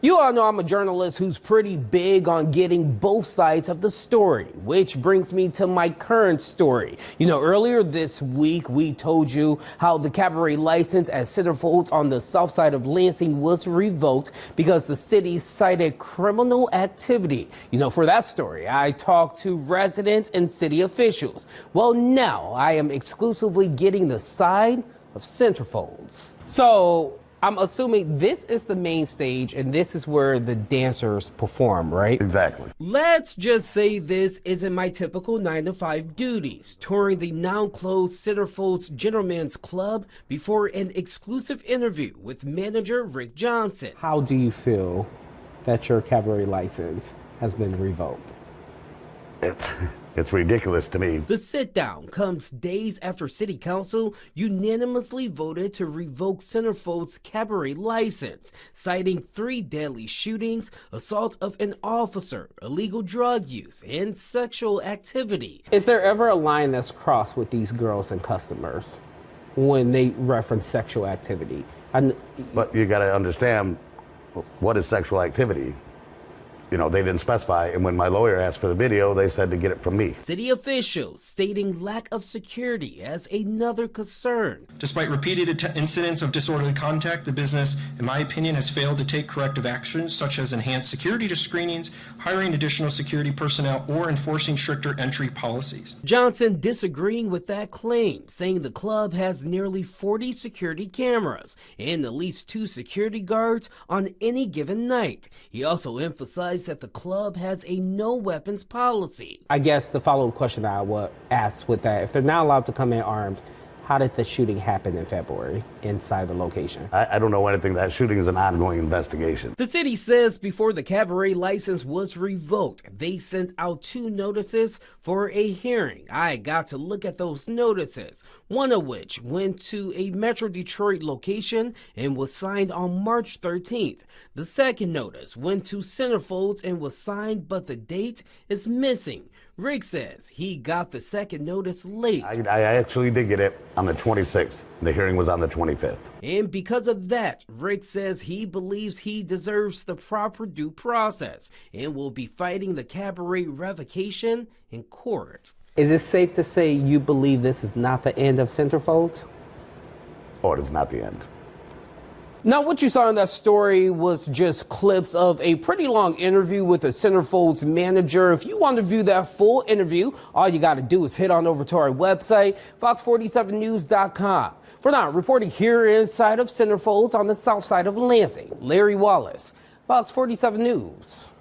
You all know I'm a journalist who's pretty big on getting both sides of the story, which brings me to my current story. You know, earlier this week, we told you how the Cabaret license at Centerfolds on the south side of Lansing was revoked because the city cited criminal activity. You know, for that story, I talked to residents and city officials. Well, now I am exclusively getting the side of Centerfolds. So I'm assuming this is the main stage and this is where the dancers perform, right? Exactly. Let's just say this isn't my typical 9-to-5 duties, touring the now closed Centerfolds Gentlemen's Club before an exclusive interview with manager Rick Johnson. How do you feel that your cabaret license has been revoked? It's ridiculous to me. The sit-down comes days after City Council unanimously voted to revoke Centerfolds' Cabaret license, citing 3 deadly shootings, assault of an officer, illegal drug use, and sexual activity. Is there ever a line that's crossed with these girls and customers when they reference sexual activity? But you got to understand, what is sexual activity? You know, they didn't specify, and when my lawyer asked for the video, they said to get it from me. City officials stating lack of security as another concern. Despite repeated incidents of disorderly conduct, the business, in my opinion, has failed to take corrective actions such as enhanced security screenings, hiring additional security personnel, or enforcing stricter entry policies. Johnson disagreeing with that claim, saying the club has nearly 40 security cameras and at least 2 security guards on any given night. He also emphasized that the club has a no weapons policy. I guess the follow-up question I would ask with that, if they're not allowed to come in armed, how did the shooting happen in February inside the location? I don't know anything. That shooting is an ongoing investigation. The city says before the cabaret license was revoked, they sent out 2 notices for a hearing. I got to look at those notices, one of which went to a Metro Detroit location and was signed on March 13th. The second notice went to Centerfolds and was signed, but the date is missing. Rick says he got the second notice late. I actually did get it on the 26th. The hearing was on the 25th. And because of that, Rick says he believes he deserves the proper due process and will be fighting the cabaret revocation in court. Is it safe to say you believe this is not the end of Centerfolds? Oh, it is not the end. Now, what you saw in that story was just clips of a pretty long interview with the Centerfolds manager. If you want to view that full interview, all you got to do is head on over to our website, fox47news.com. For now, reporting here inside of Centerfolds on the south side of Lansing, Larry Wallace, Fox 47 News.